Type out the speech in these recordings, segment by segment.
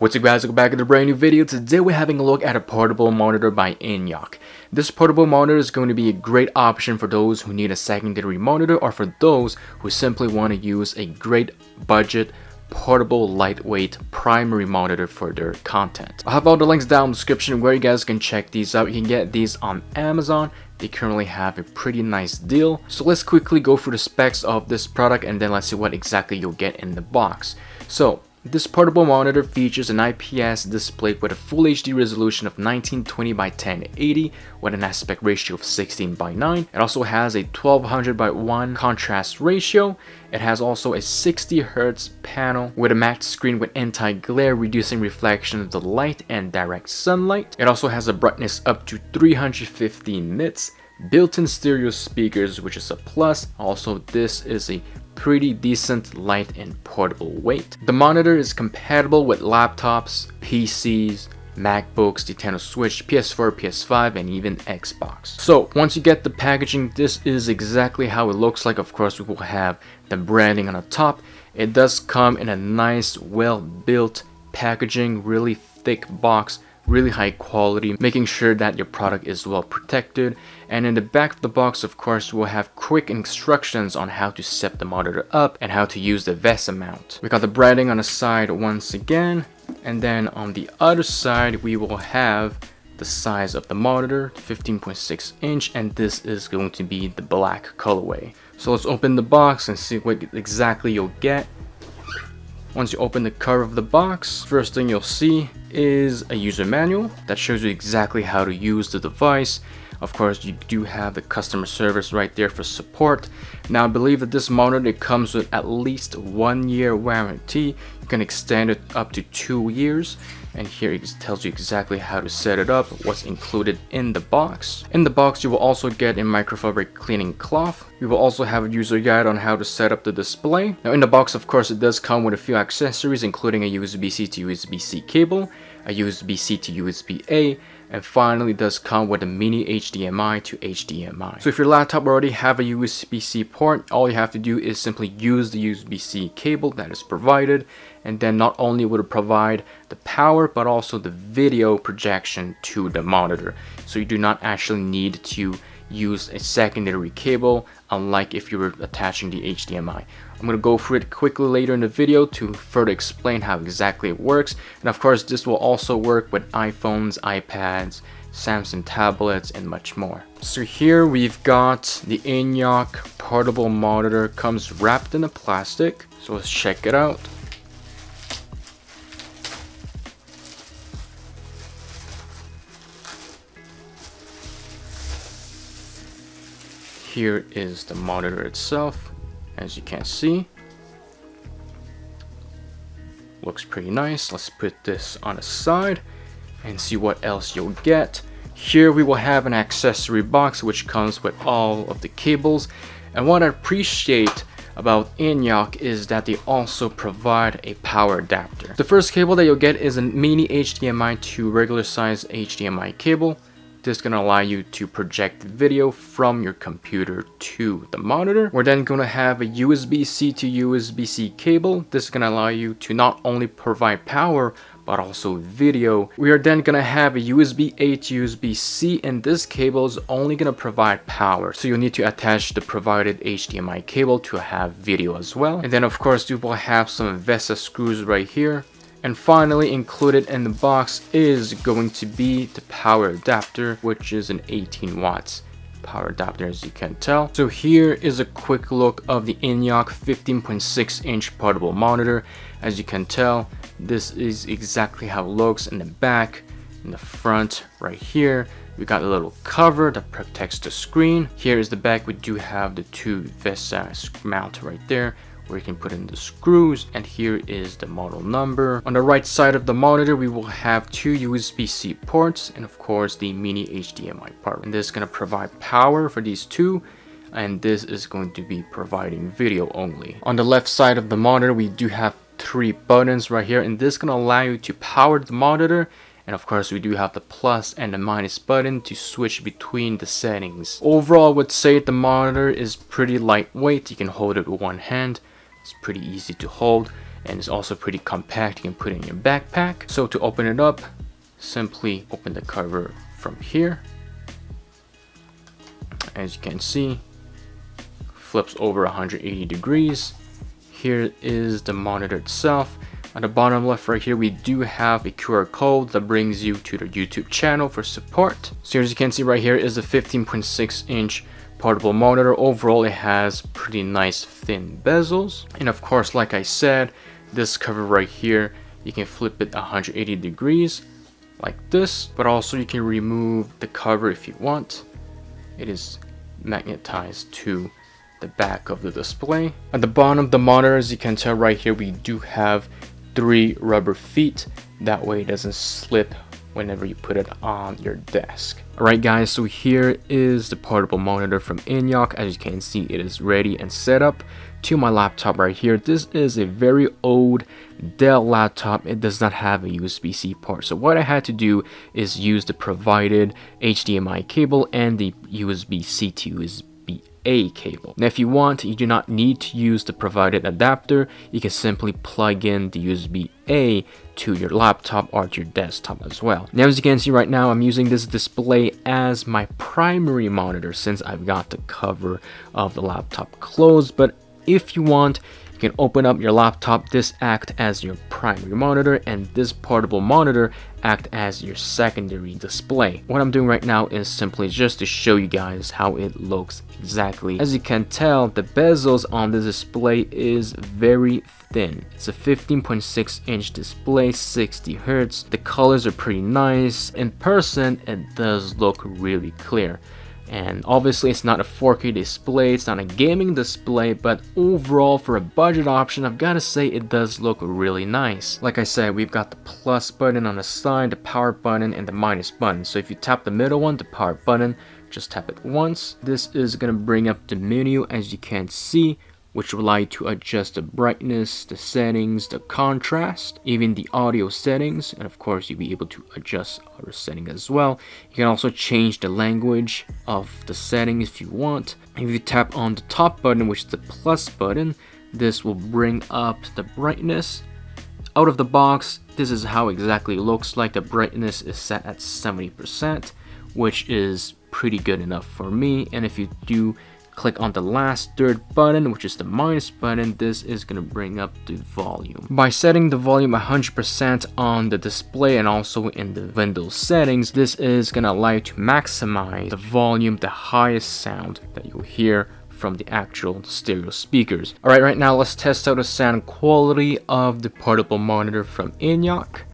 What's up guys, welcome back to a brand new video. Today we're having a look at a portable monitor by Ingnok. This portable monitor is going to be a great option for those who need a secondary monitor or for those who simply want to use a great budget, portable, lightweight primary monitor for their content. I'll have all the links down in the description where you guys can check these out. You can get these on Amazon. They currently have a pretty nice deal. So let's quickly go through the specs of this product and then let's see what exactly you'll get in the box. So this portable monitor features an IPS display with a full HD resolution of 1920 by 1080 with an aspect ratio of 16 by 9. It also has a 1200 by 1 contrast ratio. It has also a 60 Hz panel with a matte screen with anti-glare, reducing reflection of the light and direct sunlight. It also has a brightness up to 350 nits. Built-in stereo speakers, which is a plus. Also, this is a pretty decent light and portable weight. The monitor is compatible with laptops, PCs, MacBooks, Nintendo Switch, PS4, PS5, and even Xbox. So once you get the packaging, this is exactly how it looks like. Of course, we will have the branding on the top. It does come in a nice, well-built packaging, really thick box, really high quality, making sure that your product is well protected. And in the back of the box, of course, we'll have quick instructions on how to set the monitor up and how to use the VESA mount. We got the branding on the side once again, and then on the other side we will have the size of the monitor, 15.6 inch, and this is going to be the black colorway. So let's open the box and see what exactly you'll get. Once you open the cover of the box, first thing you'll see is a user manual that shows you exactly how to use the device. Of course, you do have the customer service right there for support. Now, I believe that this monitor comes with at least 1 year warranty. You can extend it up to 2 years. And here it tells you exactly how to set it up, what's included in the box. In the box, you will also get a microfabric cleaning cloth. We will also have a user guide on how to set up the display. Now in the box, of course, it does come with a few accessories, including a USB-C to USB-C cable, a USB-C to USB-A, and finally it does come with a mini HDMI to HDMI. So if your laptop already have a USB-C port, all you have to do is simply use the USB-C cable that is provided, and then not only will it provide the power but also the video projection to the monitor. So you do not actually need to use a secondary cable, unlike if you were attaching the HDMI. I'm going to go through it quickly later in the video to further explain how exactly it works. And of course, this will also work with iPhones, iPads, Samsung tablets, and much more. So here we've got the Ingnok portable monitor. Comes wrapped in a plastic. So let's check it out. Here is the monitor itself. As you can see, looks pretty nice. Let's put this on the side and see what else you'll get. Here we will have an accessory box which comes with all of the cables, and what I appreciate about Ingnok is that they also provide a power adapter. The first cable that you'll get is a mini HDMI to regular size HDMI cable. This is going to allow you to project video from your computer to the monitor. We're then going to have a USB-C to USB-C cable. This is going to allow you to not only provide power but also video. We are then going to have a USB-A to USB-C, and this cable is only going to provide power. So you'll need to attach the provided HDMI cable to have video as well. And then of course you will have some VESA screws right here. And finally, included in the box is going to be the power adapter, which is an 18 watts power adapter, as you can tell. So here is a quick look of the Ingnok 15.6 inch portable monitor. As you can tell, this is exactly how it looks in the back. In the front right here, we got a little cover that protects the screen. Here is the back. We do have the two VESA mount right there, where you can put in the screws, and here is the model number. On the right side of the monitor, we will have two USB-C ports and of course the mini HDMI port. And this is going to provide power for these two, and this is going to be providing video only. On the left side of the monitor, we do have 3 buttons right here, and this is going to allow you to power the monitor. And of course, we do have the plus and the minus button to switch between the settings. Overall, I would say the monitor is pretty lightweight. You can hold it with one hand. It's pretty easy to hold, and it's also pretty compact. You can put it in your backpack. So to open it up, simply open the cover from here. As you can see, flips over 180 degrees. Here is the monitor itself. On the bottom left right here, we do have a QR code that brings you to the YouTube channel for support. So as you can see right here is the 15.6 inch portable monitor. Overall, it has pretty nice thin bezels. And of course, like I said, this cover right here, you can flip it 180 degrees like this, but also you can remove the cover if you want. It is magnetized to the back of the display. At the bottom of the monitor, as you can tell right here, we do have 3 rubber feet. That way it doesn't slip whenever you put it on your desk. Alright guys, so here is the portable monitor from Ingnok. As you can see, it is ready and set up to my laptop right here. This is a very old Dell laptop. It does not have a USB-C port. So what I had to do is use the provided HDMI cable and the USB-C to USB-A cable. Now if you want, you do not need to use the provided adapter. You can simply plug in the USB-A to your laptop or to your desktop as well. Now as you can see right now, I'm using this display as my primary monitor since I've got the cover of the laptop closed. But if you want, you can open up your laptop, this act as your primary monitor, and this portable monitor act as your secondary display. What I'm doing right now is simply just to show you guys how it looks exactly. As you can tell, the bezels on this display is very thin. It's a 15.6 inch display, 60 hertz. The colors are pretty nice. In person, it does look really clear. And obviously it's not a 4K display, it's not a gaming display, but overall for a budget option, I've got to say it does look really nice. Like I said, we've got the plus button on the side, the power button, and the minus button. So if you tap the middle one, the power button, just tap it once. This is going to bring up the menu, as you can see, which will allow you to adjust the brightness, the settings, the contrast, even the audio settings, and of course you'll be able to adjust other settings as well. You can also change the language of the setting if you want. If you tap on the top button, which is the plus button, this will bring up the brightness. Out of the box, this is how exactly it looks like. The brightness is set at 70%, which is pretty good enough for me. And if you do click on the last third button, which is the minus button, this is going to bring up the volume. By setting the volume 100% on the display and also in the Windows settings, this is going to allow you to maximize the volume, the highest sound that you'll hear from the actual stereo speakers. Alright, right now let's test out the sound quality of the portable monitor from Ingnok.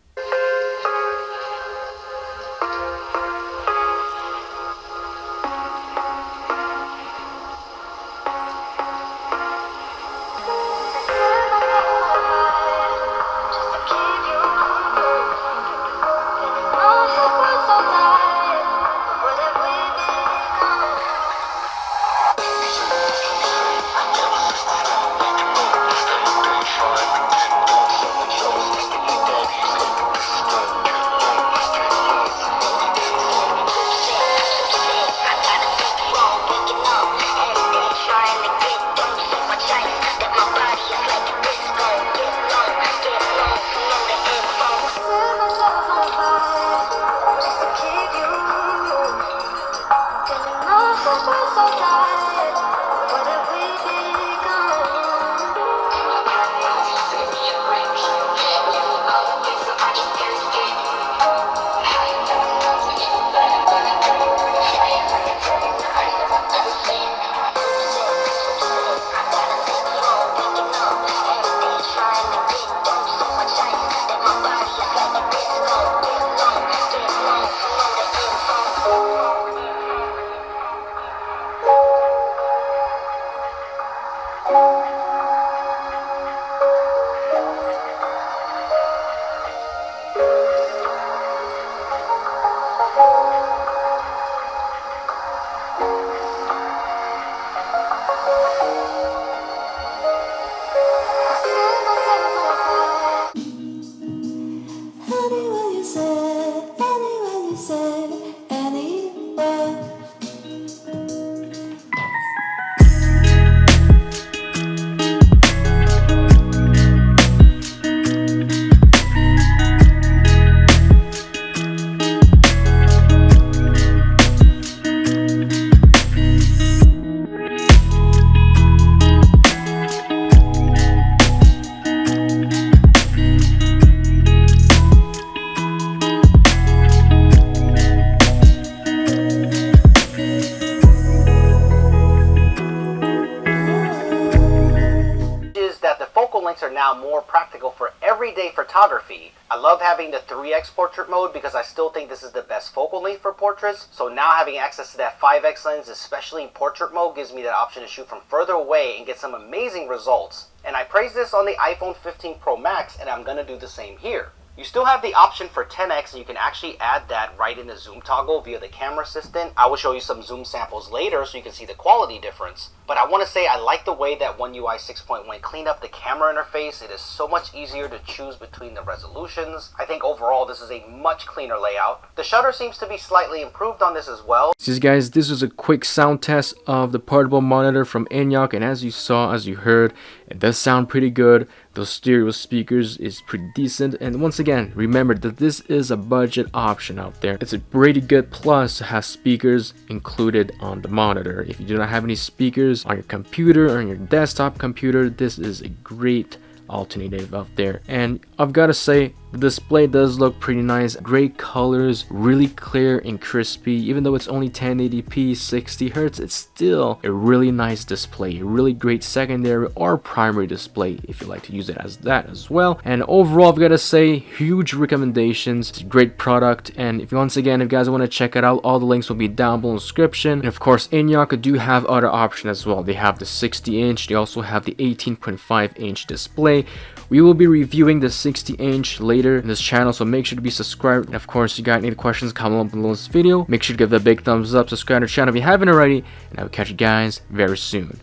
focal lengths are now more practical for everyday photography. I love having the 3x portrait mode because I still think this is the best focal length for portraits. So now having access to that 5x lens, especially in portrait mode, gives me that option to shoot from further away and get some amazing results. And I praise this on the iPhone 15 Pro Max, and I'm gonna do the same here. You still have the option for 10x, and you can actually add that right in the zoom toggle via the camera assistant. I will show you some zoom samples later so you can see the quality difference. But I want to say I like the way that One UI 6.1 cleaned up the camera interface. It is so much easier to choose between the resolutions. I think overall this is a much cleaner layout. The shutter seems to be slightly improved on this as well. So guys, this was a quick sound test of the portable monitor from Ingnok, and as you saw, as you heard, it does sound pretty good. Those stereo speakers is pretty decent, and once again, remember that this is a budget option out there. It's a pretty good plus to have speakers included on the monitor. If you do not have any speakers on your computer or on your desktop computer, this is a great alternative out there. And I've got to say, the display does look pretty nice. Great colors, really clear and crispy. Even though it's only 1080p 60 Hz, it's still a really nice display. A really great secondary or primary display if you like to use it as that as well. And overall, I've got to say, huge recommendations. It's a great product, and if once again, if you guys want to check it out, all the links will be down below in the description. And of course, Ingnok do have other options as well. They have the 60-inch, they also have the 18.5-inch display. We will be reviewing the 60-inch later in this channel, so make sure to be subscribed. And of course, if you got any questions, comment below this video. Make sure to give it a big thumbs up, subscribe to the channel if you haven't already, and I will catch you guys very soon.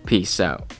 Peace out.